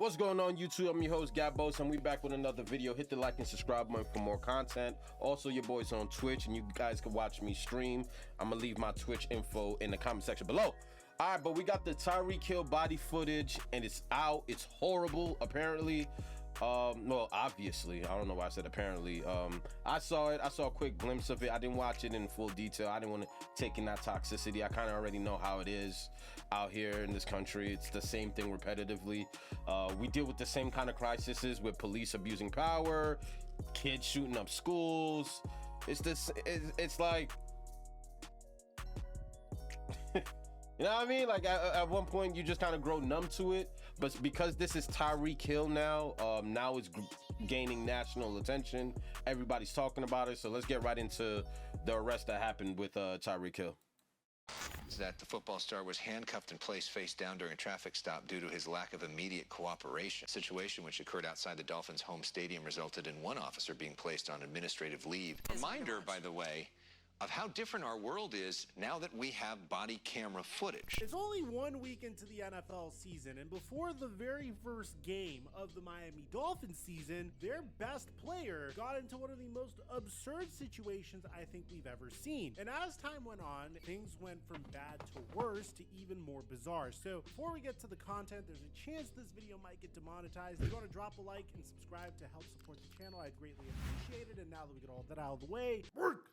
What's going on, YouTube? I'm your host, Gabos, and we back with another video. Hit the like and subscribe button for more content. Also, your boy's on Twitch, and you guys can watch me stream. I'm gonna leave my Twitch info in the comment section below. All right, but we got the Tyreek Hill body footage, and it's out. It's horrible, apparently. No, obviously. I don't know why I said apparently. I saw it. I saw a quick glimpse of it. I didn't watch it in full detail. I didn't want to take in that toxicity. I kind of already know how it is out here in this country. It's the same thing repetitively. We deal with the same kind of crises with police abusing power, kids shooting up schools. It's like, you know what I mean? Like at one point you just kind of grow numb to it, but because this is Tyreek Hill now, now it's gaining national attention. Everybody's talking about it. So let's get right into the arrest that happened with Tyreek Hill. That the football star was handcuffed and placed face down during a traffic stop due to his lack of immediate cooperation. A situation which occurred outside the Dolphins' home stadium resulted in one officer being placed on administrative leave. Reminder, by the way, of how different our world is now that we have body camera footage. It's only 1 week into the NFL season, and before the very first game of the Miami Dolphins season, their best player got into one of the most absurd situations I think we've ever seen. And as time went on, things went from bad to worse to even more bizarre. So before we get to the content, there's a chance this video might get demonetized. If you want to drop a like and subscribe to help support the channel, I'd greatly appreciate it. And now that we get all that out of the way, work!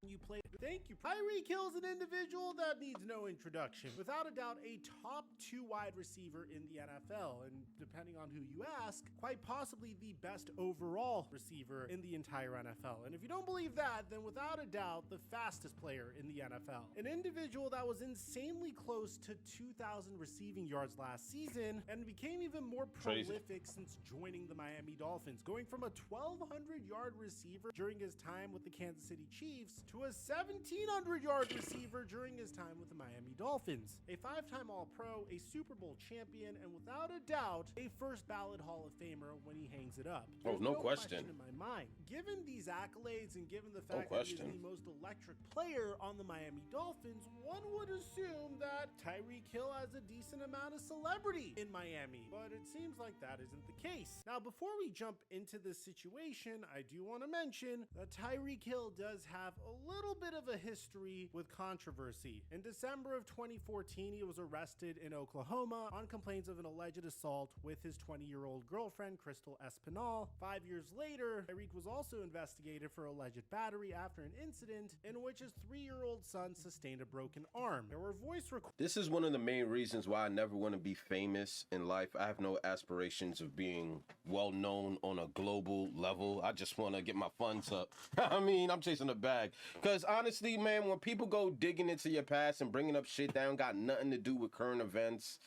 You play. Thank you. Tyreek Hill is an individual that needs no introduction. Without a doubt, a top 2 wide receiver in the NFL, and depending on who you ask, quite possibly the best overall receiver in the entire NFL. And if you don't believe that, then without a doubt, the fastest player in the NFL. An individual that was insanely close to 2,000 receiving yards last season and became even more prolific since joining the Miami Dolphins, going from a 1,200-yard receiver during his time with the Kansas City Chiefs to a 1,700-yard receiver during his time with the Miami Dolphins. A 5-time All-Pro, a Super Bowl champion, and without a doubt, a first ballot Hall of Famer when he hangs it up. There's no question in my mind. Given these accolades and given the fact that he's the most electric player on the Miami Dolphins, one would assume that Tyreek Hill has a decent amount of celebrity in Miami, but it seems like that isn't the case. Now, before we jump into this situation, I do want to mention that Tyreek Hill does have a little bit of a history with controversy. In December of 2014, he was arrested in Oklahoma on complaints of an alleged assault with his 20-year-old girlfriend, Crystal Espinal. 5 years later, Tyreek was also investigated for alleged battery after an incident in which his 3-year-old son sustained a broken arm. There were voice recordings. This is one of the main reasons why I never want to be famous in life. I have no aspirations of being well known on a global level. I just want to get my funds up. I mean, I'm chasing a bag. Because honestly, man, when people go digging into your past and bringing up shit that don't got nothing to do with current events,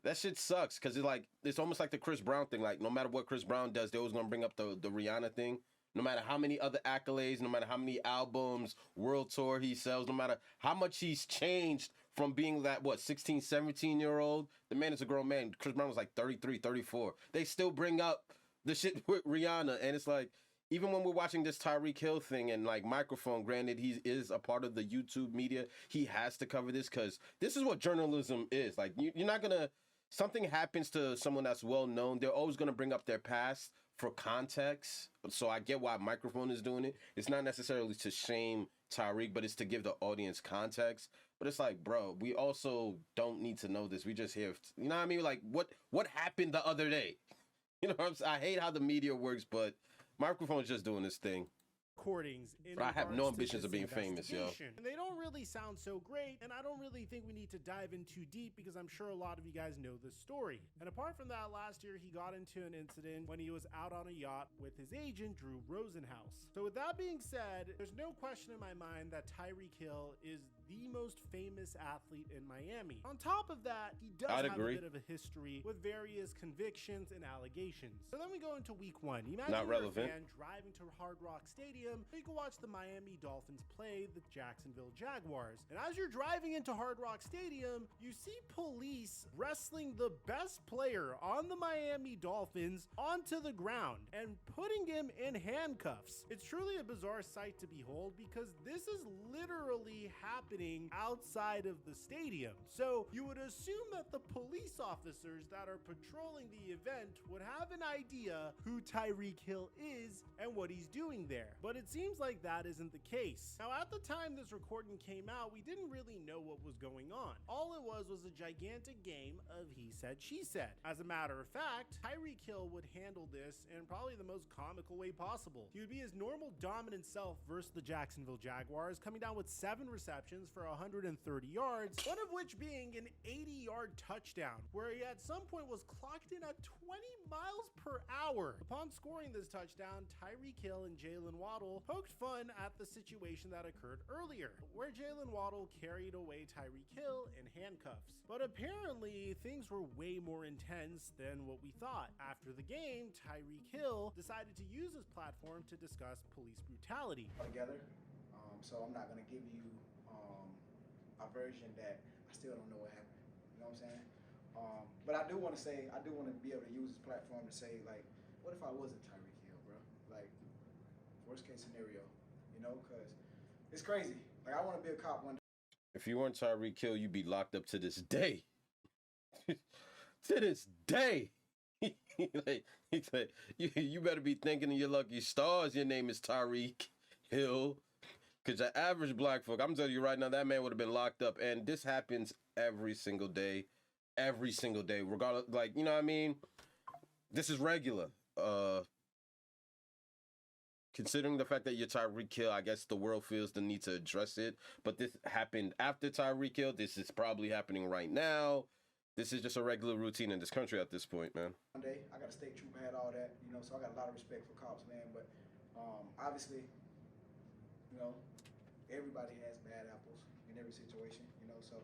that shit sucks. Because it's almost like the Chris Brown thing. Like, no matter what Chris Brown does, they're always going to bring up the Rihanna thing. No matter how many other accolades, no matter how many albums, world tour he sells, no matter how much he's changed from being that, 16, 17-year-old, the man is a grown man. Chris Brown was like 33, 34. They still bring up the shit with Rihanna. And it's like, even when we're watching this Tyreek Hill thing and like microphone, granted, he is a part of the YouTube media. He has to cover this because this is what journalism is. Like, you're not going to, something happens to someone that's well known, they're always going to bring up their past for context. So I get why microphone is doing it. It's not necessarily to shame Tyreek, but it's to give the audience context. But it's like, bro, we also don't need to know this. We just hear, you know what I mean? Like, what happened the other day? You know what I'm saying? I hate how the media works, but microphone's just doing this thing. Recordings in I have no ambitions of being famous, yo. And they don't really sound so great, and I don't really think we need to dive in too deep because I'm sure a lot of you guys know this story. And apart from that, last year he got into an incident when he was out on a yacht with his agent, Drew Rosenhaus. So with that being said, there's no question in my mind that Tyreek Hill is the most famous athlete in Miami. On top of that, he does have a bit of a history with various convictions and allegations. So then we go into week 1. Imagine you're a fan driving to Hard Rock Stadium so you can watch the Miami Dolphins play the Jacksonville Jaguars. And as you're driving into Hard Rock Stadium, you see police wrestling the best player on the Miami Dolphins onto the ground and putting him in handcuffs. It's truly a bizarre sight to behold because this is literally happening happening outside of the stadium. So you would assume that the police officers that are patrolling the event would have an idea who Tyreek Hill is and what he's doing there. But it seems like that isn't the case. Now, at the time this recording came out, we didn't really know what was going on. All it was a gigantic game of he said, she said. As a matter of fact, Tyreek Hill would handle this in probably the most comical way possible. He would be his normal dominant self versus the Jacksonville Jaguars, coming down with 7 receptions for 130 yards, one of which being an 80-yard touchdown, where he at some point was clocked in at 20 miles per hour. Upon scoring this touchdown, Tyreek Hill and Jalen Waddle poked fun at the situation that occurred earlier, where Jalen Waddle carried away Tyreek Hill in handcuffs. But apparently, things were way more intense than what we thought. After the game, Tyreek Hill decided to use his platform to discuss police brutality. Together, so I'm not gonna give you a version that I still don't know what happened. You know what I'm saying? But I do want to say, I do want to be able to use this platform to say, like, what if I wasn't Tyreek Hill, bro? Like, worst case scenario, you know? Because it's crazy. Like, I want to be a cop one day. If you weren't Tyreek Hill, you'd be locked up to this day. To this day. You better be thinking of your lucky stars. Your name is Tyreek Hill. Because the average black folk, I'm telling you right now, that man would have been locked up. And this happens every single day. Every single day. Regardless, like, you know what I mean? This is regular. Considering the fact that you're Tyreek Hill, I guess the world feels the need to address it. But this happened after Tyreek Hill. This is probably happening right now. This is just a regular routine in this country at this point, man. One day, I got a state trooper, had all that, you know, so I got a lot of respect for cops, man. But obviously, you know, everybody has bad apples in every situation, you know, so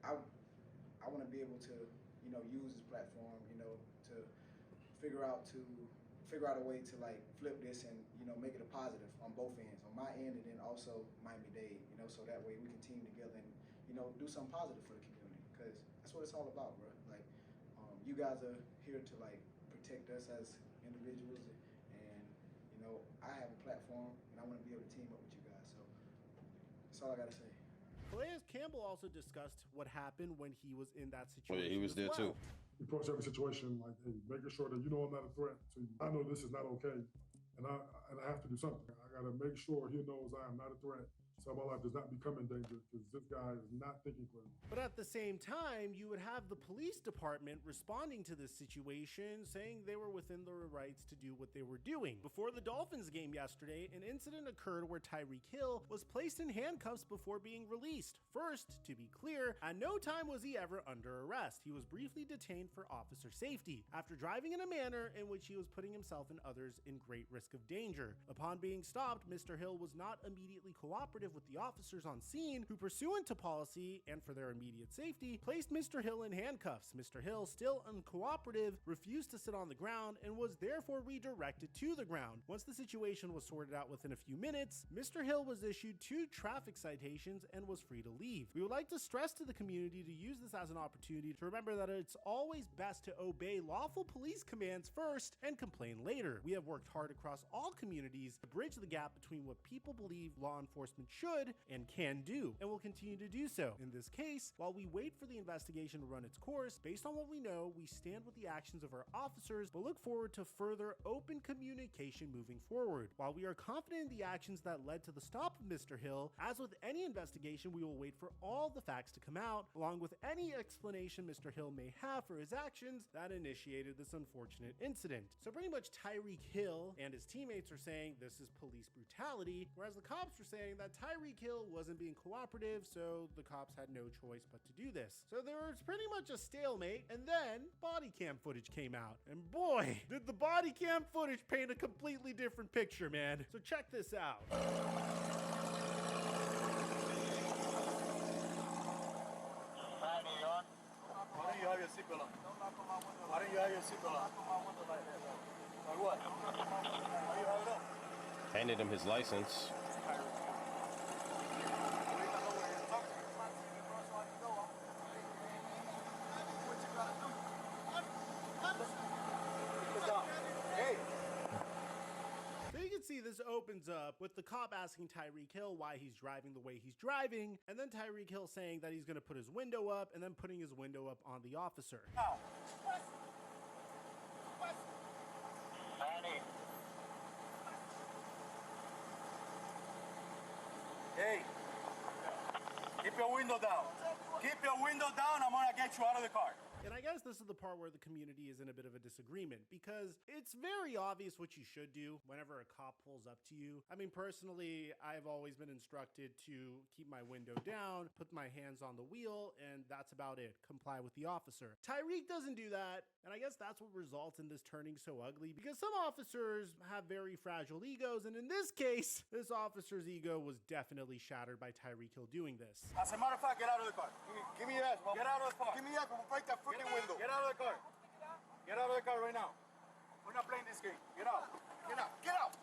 I want to be able to, you know, use this platform, you know, to figure out a way to, like, flip this and, you know, make it a positive on both ends, on my end and then also Miami-Dade, you know, so that way we can team together and, you know, do something positive for the community, because that's what it's all about, bro. Like, you guys are here to, like, protect us as individuals, and, you know, I have a platform and I want to be able to team up with you guys, so that's all I got to say. Calais Campbell also discussed what happened when he was in that situation. Oh, yeah, he was there too. We approach every situation like, hey, making sure that you know I'm not a threat to you. I know this is not okay, and I have to do something. I got to make sure he knows I am not a threat, so my life does not become in danger, because this guy is not thinking clearly. But at the same time, you would have the police department responding to this situation, saying they were within their rights to do what they were doing. Before the Dolphins game yesterday, an incident occurred where Tyreek Hill was placed in handcuffs before being released. First, to be clear, at no time was he ever under arrest. He was briefly detained for officer safety after driving in a manner in which he was putting himself and others in great risk of danger. Upon being stopped, Mr. Hill was not immediately cooperative with the officers on scene, who, pursuant to policy and for their immediate safety, placed Mr. Hill in handcuffs. Mr. Hill, still uncooperative, refused to sit on the ground and was therefore redirected to the ground. Once the situation was sorted out within a few minutes, Mr. Hill was issued 2 traffic citations and was free to leave. We would like to stress to the community to use this as an opportunity to remember that it's always best to obey lawful police commands first and complain later. We have worked hard across all communities to bridge the gap between what people believe law enforcement should and can do, and will continue to do so. In this case, while we wait for the investigation to run its course, based on what we know, we stand with the actions of our officers, but look forward to further open communication moving forward. While we are confident in the actions that led to the stop of Mr. Hill, as with any investigation, we will wait for all the facts to come out, along with any explanation Mr. Hill may have for his actions that initiated this unfortunate incident. So pretty much Tyreek Hill and his teammates are saying this is police brutality, whereas the cops were saying that Tyreek Hill wasn't being cooperative, so the cops had no choice but to do this. So there was pretty much a stalemate, and then body cam footage came out. And boy, did the body cam footage paint a completely different picture, man. So check this out. Why don't you have your seatbelt on? Why don't you have your seatbelt on? Like what? Why you have it on? Handed him his license. this opens up with the cop asking Tyreek Hill why he's driving the way he's driving, and then Tyreek Hill saying that he's going to put his window up and then putting his window up on the officer. Now. Manny. Hey, keep your window down. Keep your window down. I'm gonna get you out of the car. And I guess this is the part where the community is in a bit of a disagreement, because it's very obvious what you should do whenever a cop pulls up to you. I mean, personally, I've always been instructed to keep my window down, put my hands on the wheel, and that's about it. Comply with the officer. Tyreek doesn't do that, and I guess that's what results in this turning so ugly, because some officers have very fragile egos, and in this case, this officer's ego was definitely shattered by Tyreek Hill doing this. As a matter of fact, get out of the car. Give me your ass, bro. Get out of the car. Give me your ass, bro. Break that freaking window. Get out of the car. Get out of the car right now. We're not playing this game. Get out. Get out. Get out.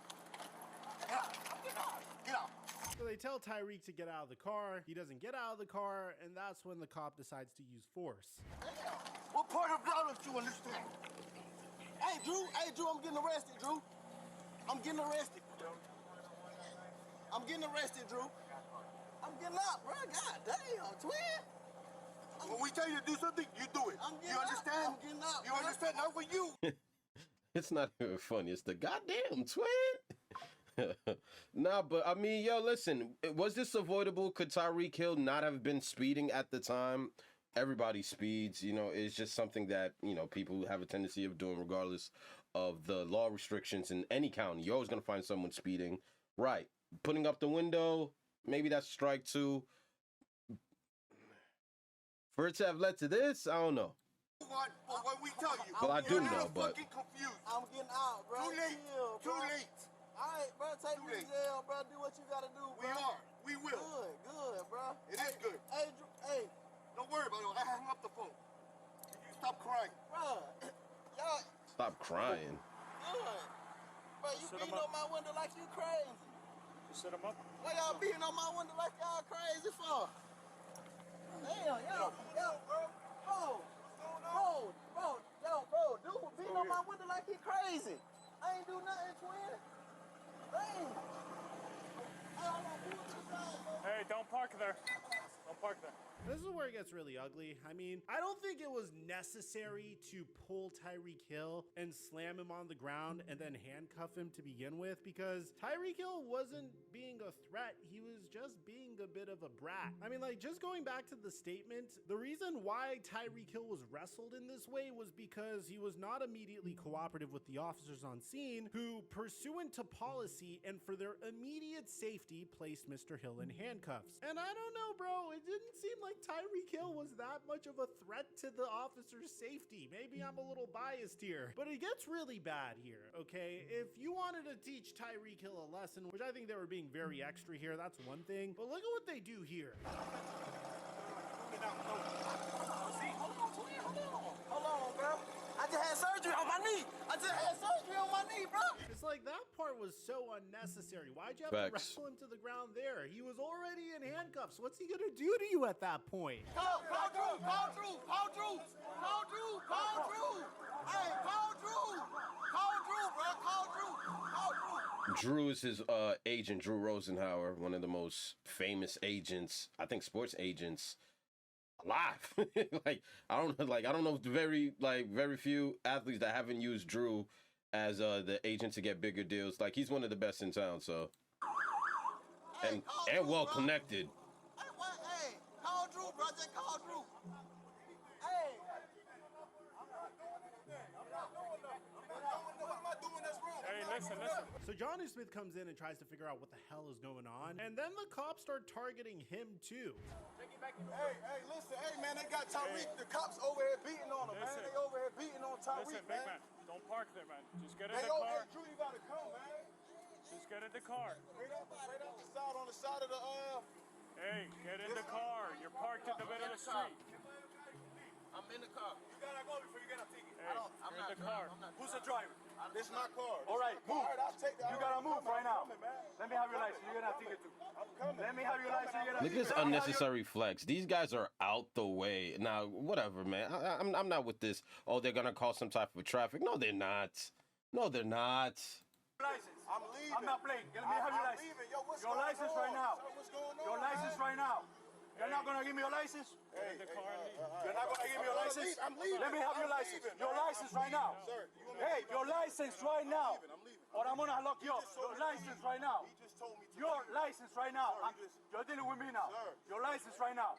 Get out. Get out. Get out. So they tell Tyreek to get out of the car. He doesn't get out of the car, and that's when the cop decides to use force. What part of that don't you understand? Hey, Drew, I'm getting arrested, Drew. I'm getting arrested. I'm getting arrested, Drew. I'm getting out, bro. God damn, twin. When we tell you to do something, you do it. You understand? I'm getting out. You understand? Not with you. It's not even funny. It's the goddamn twin. Nah, but I mean, yo, listen, was this avoidable? Could Tyreek Hill not have been speeding at the time? Everybody speeds, you know, it's just something that, you know, people have a tendency of doing regardless of the law restrictions in any county. You're always going to find someone speeding. Right. Putting up the window, maybe that's strike two. For it to have led to this, I don't know. What we tell you. Well, I do know, but Confused. I'm getting out, bro. Too late. Chill, Too bro. late. All right, bro. Take Too me to late. jail, bro. Do what you gotta do, We bro. are. We will. Good, bro. It is good. Hey, Drew, hey, Don't worry about it. I hung up the phone. Can you stop crying? bro. Y'all stop crying. good. Bro, you Set 'em beating up. on my window like you crazy. You set him up. Why y'all beating on my window like y'all crazy for? Damn, yo, dude, beating on my window like he crazy. I ain't do nothing, twin. Damn. Hey, don't park there. Don't park there. This is where it gets really ugly. I mean, I don't think it was necessary to pull Tyreek Hill and slam him on the ground and then handcuff him to begin with, because Tyreek Hill wasn't being a threat. He was just being a bit of a brat. I mean, like, just going back to the statement, the reason why Tyreek Hill was wrestled in this way was because he was not immediately cooperative with the officers on scene, who, pursuant to policy and for their immediate safety, placed Mr. Hill in handcuffs. And I don't know, bro, it didn't seem like Tyreek Hill was that much of a threat to the officer's safety. Maybe I'm a little biased here, but it gets really bad here, okay? If you wanted to teach Tyreek Hill a lesson, which I think they were being very extra here, that's one thing, but look at what they do here. Hold on, bro. I just had surgery on my knee. Bro. It's like that part was so unnecessary. Why'd you have to Facts. wrestle him to the ground there? He was already in handcuffs. What's he gonna do to you at that point? Call Drew. Hey, call Drew. Drew is his agent, Drew Rosenhauer, one of the most famous agents, I think sports agents alive. I don't know very few athletes that haven't used Drew as the agent to get bigger deals. Like, he's one of the best in town, so and well connected. Hey, call Drew, bro. Just call Drew. Hey. Hey, listen. So Johnny Smith comes in and tries to figure out what the hell is going on, and then the cops start targeting him too. Hey, listen. Hey, man, they got Tyreek. The cops over here beating on him, man. Listen. They over here beating on Tyreek, Listen, big man, don't park there, man. Just get in Hey, the yo, car. hey, Drew, you gotta come, man. Just get in the car. Straight out the side, on the side of the, Hey, get in the car. You're parked in the middle of the street. I'm in the car. You gotta go before you get a ticket. Hey, you're in the car. Who's the driver? This is my car. All right, move. All right, I'll take that. You gotta move right now. Let me have your license. You're gonna have to ticket too. I'm coming. Let me have your license. You're gonna Look at this unnecessary flex. These guys are out the way. Now, whatever, man. I'm not with this. Oh, they're gonna cause some type of traffic. No, they're not. No, they're not. License. I'm leaving. I'm not playing. Let me have your I'm license. leaving. Yo, what's Your going license on? right now. Sir, what's going on? Your license right now. You're not gonna give me your license? Hey, You're not gonna give me your license? I'm leaving. Let me have your I'm license. leaving, Your man. license I'm right now. leaving. Sir, you want me Hey, to- your license right now. I'm leaving. Or I'm gonna lock you up. just told Your me to license leave. right now. He just told me to Your leave. license right now. Sir, he just- You're dealing with me now. Sir. Your license right now.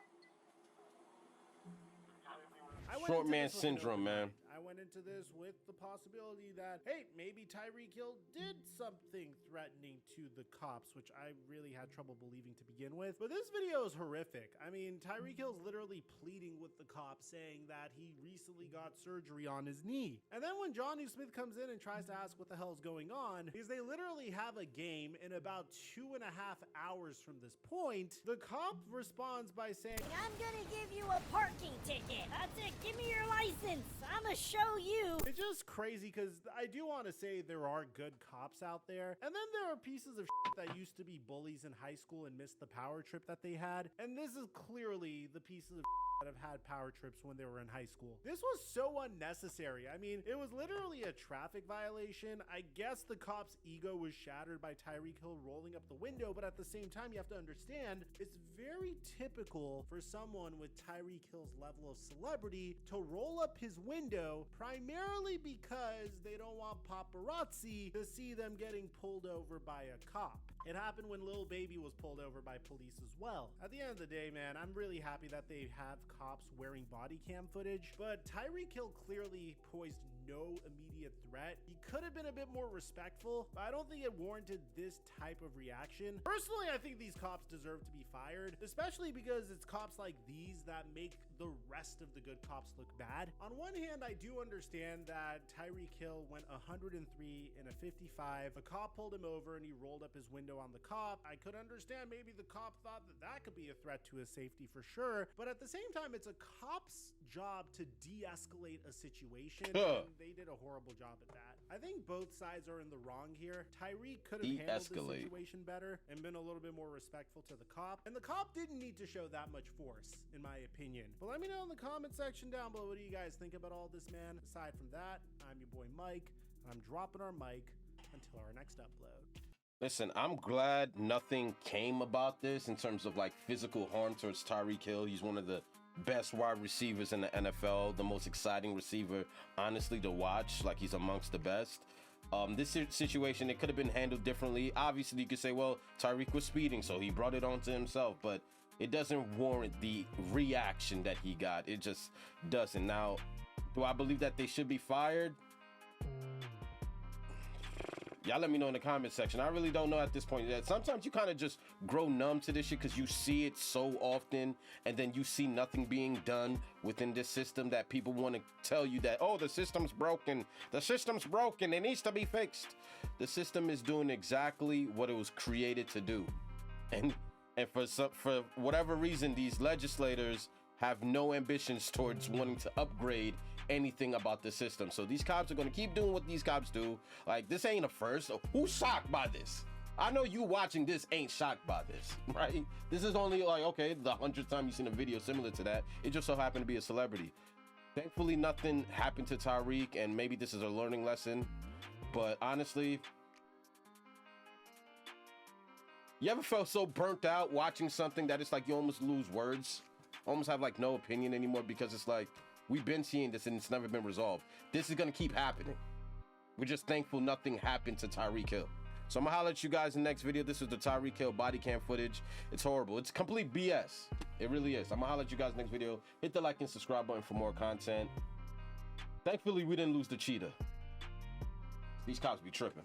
I went Short into man this with an syndrome, open man. mind. I went into this with the possibility that, hey, maybe Tyreek Hill did something threatening to the cops, which I really had trouble believing to begin with. But this video is horrific. I mean, Tyreek Hill's literally pleading with the cops, saying that he recently got surgery on his knee. And then when Johnny Smith comes in and tries to ask what the hell's going on, because they literally have a game in about 2.5 hours from this point, the cop responds by saying, I'm gonna give you a parking ticket. That's it. Give me your license. I'ma show you. it's just crazy because I do want to say there are good cops out there. And then there are pieces of shit that used to be bullies in high school and missed the power trip that they had. And this is clearly the pieces of that have had power trips when they were in high school. This was so unnecessary. I mean, it was literally a traffic violation. I guess the cop's ego was shattered by Tyreek Hill rolling up the window, but at the same time, you have to understand it's very typical for someone with Tyreek Hill's level of celebrity to roll up his window primarily because they don't want paparazzi to see them getting pulled over by a cop. It happened when Lil Baby was pulled over by police as well. At the end of the day, man, I'm really happy that they have cops wearing body cam footage, but Tyreek Hill clearly posed no immediate threat. He could have been a bit more respectful, but I don't think it warranted this type of reaction. Personally, I think these cops deserve to be fired, especially because it's cops like these that make the rest of the good cops look bad. On one hand, I do understand that Tyreek Hill went 103 in a 55. A cop pulled him over and he rolled up his window on the cop. I could understand maybe the cop thought that that could be a threat to his safety for sure, but at the same time, it's a cop's job to de-escalate a situation, and they did a horrible job at that. I think both sides are in the wrong here. Tyreek could have handled the situation better and been a little bit more respectful to the cop, and the cop didn't need to show that much force, in my opinion. But let me know in the comment section down below, what do you guys think about all this, man? Aside from that, I'm your boy Mike, and I'm dropping our mic until our next upload. Listen, I'm glad nothing came about this in terms of like physical harm towards Tyreek Hill. He's one of the best wide receivers in the NFL, the most exciting receiver, honestly, to watch. Like, he's amongst the best. This situation, it could have been handled differently. Obviously, you could say, well, Tyreek was speeding, so he brought it on to himself, but it doesn't warrant the reaction that he got. It just doesn't. Now, do I believe that they should be fired? Y'all let me know in the comment section. I really don't know at this point. Sometimes you kind of just grow numb to this shit because you see it so often, and then you see nothing being done within this system that people want to tell you that, oh, the system's broken. The system's broken. It needs to be fixed. The system is doing exactly what it was created to do. And for whatever reason, these legislators have no ambitions towards wanting to upgrade anything about the system. So these cops are going to keep doing what these cops do. Like, this ain't a first. Who's shocked by this? I know you watching this ain't shocked by this, right? This is only like, okay, the 100th time you've seen a video similar to that. It just so happened to be a celebrity. Thankfully, nothing happened to Tyreek, and maybe this is a learning lesson. But honestly, you ever felt so burnt out watching something that it's like you almost lose words? Almost have like no opinion anymore, because it's like, we've been seeing this and it's never been resolved. This is gonna keep happening. We're just thankful nothing happened to Tyreek Hill. So I'm gonna holler at you guys in the next video. This is the Tyreek Hill body cam footage. It's horrible. It's complete BS. It really is. I'm gonna holler at you guys next video. Hit the like and subscribe button for more content. Thankfully, we didn't lose the cheetah. These cops be tripping.